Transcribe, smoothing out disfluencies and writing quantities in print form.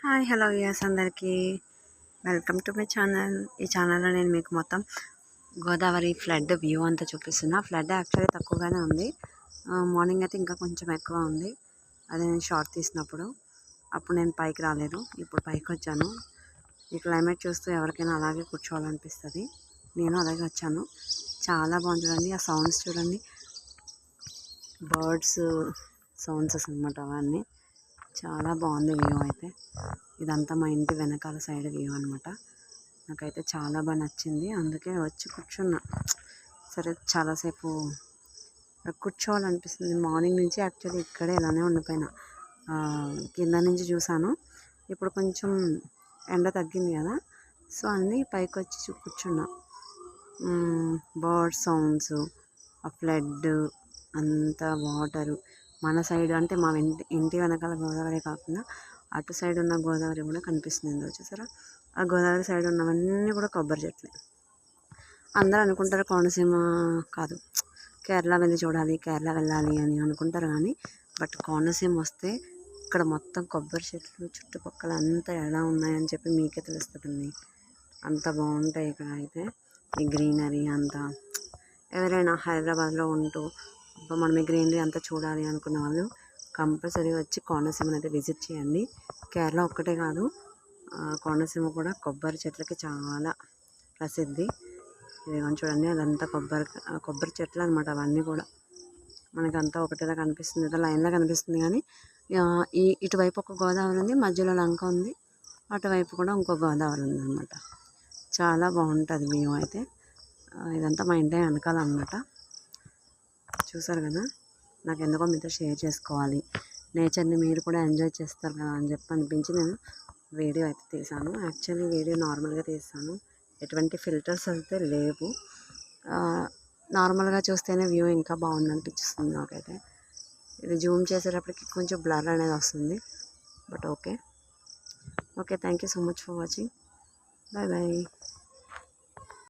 Hi hello yes అందరికీ welcome to my channel. ఈ ఛానల్లో నేను మీకు మొత్తం గోదావరి ఫ్లడ్ వ్యూ అంతా చూపిస్తున్నా. ఫ్లడ్ యాక్చువల్లీ తక్కువగానే ఉంది. మార్నింగ్ అయితే ఇంకా కొంచెం ఎక్కువ ఉంది. అదే నేను షార్ట్ తీసినప్పుడు అప్పుడు నేను పైకి రాలేదు, ఇప్పుడు పైకి వచ్చాను. ఈ క్లైమేట్ చూస్తూ ఎవరికైనా అలాగే కూర్చోవాలనిపిస్తుంది. నేను అలాగే వచ్చాను. చాలా బాగుంది చూడండి, ఆ సౌండ్స్ చూడండి, బర్డ్స్ సౌండ్స్ అన్నమాట. అవన్నీ చాలా బాగుంది వ్యూ అయితే. ఇదంతా మా ఇంటి వెనకాల సైడ్ వ్యూ అనమాట. నాకైతే చాలా బాగా నచ్చింది, అందుకే వచ్చి కూర్చున్నా. సరే చాలాసేపు కూర్చోవాలనిపిస్తుంది. మార్నింగ్ నుంచి యాక్చువల్లీ ఇక్కడే ఇలానే ఉండిపోయినా. కింద నుంచి చూసాను, ఇప్పుడు కొంచెం ఎండ తగ్గింది కదా, సో అన్నీ పైకి వచ్చి కూర్చున్నా. బర్డ్ సౌండ్స్, ఆ ఫ్లడ్, అంతా వాటరు. మన సైడ్ అంటే మా ఇంటి వెనకాల గోదావరి కాకుండా అటు సైడ్ ఉన్న గోదావరి కూడా కనిపిస్తుంది. చూసారా, ఆ గోదావరి సైడ్ ఉన్నవన్నీ కూడా కొబ్బరి చెట్లే. అందరూ అనుకుంటారు కోనసీమ కాదు, కేరళ వెళ్ళి చూడాలి, కేరళ వెళ్ళాలి అని అనుకుంటారు. కానీ బట్ కోనసీమ వస్తే ఇక్కడ మొత్తం కొబ్బరి చెట్లు చుట్టుపక్కల అంతా ఎలా ఉన్నాయని చెప్పి మీకే తెలుస్తుంది. అంత బాగుంటాయి ఇక్కడ అయితే. ఈ గ్రీనరీ అంతా, ఎవరైనా హైదరాబాద్లో ఉంటూ మనం ఈ గ్రీనరీ అంతా చూడాలి అనుకున్న వాళ్ళు కంపల్సరీ వచ్చి కోనసీమని అయితే విజిట్ చేయండి. కేరళ ఒక్కటే కాదు, కోనసీమ కూడా కొబ్బరి చెట్లకి చాలా ప్రసిద్ధి. ఇదిగోండి చూడండి, అదంతా కొబ్బరి చెట్లు అనమాట. అవన్నీ కూడా మనకంతా ఒకటేలా కనిపిస్తుంది, ఏదో లైన్లా కనిపిస్తుంది. కానీ ఇటువైపు ఒక గోదావరి ఉంది, మధ్యలో లంక ఉంది, అటువైపు కూడా ఇంకో గోదావరి ఉంది అనమాట. చాలా బాగుంటుంది వ్యూ అయితే. ఇదంతా మా ఇంటి వెనకాల అనమాట. చూసారు కదా, నాకు ఎందుకో మీతో షేర్ చేసుకోవాలి, నేచర్ని మీరు కూడా ఎంజాయ్ చేస్తారు కదా అని చెప్పి అనిపించి నేను వీడియో అయితే తీసాను. యాక్చువల్లీ వీడియో నార్మల్గా తీసాను, ఎటువంటి ఫిల్టర్స్ అయితే లేవు. నార్మల్గా చూస్తేనే వ్యూ ఇంకా బాగుంది అనిపిస్తుంది నాకైతే. ఇది జూమ్ చేసేటప్పటికి కొంచెం బ్లర్ అనేది వస్తుంది, but okay. Thank you so much for watching. Bye bye.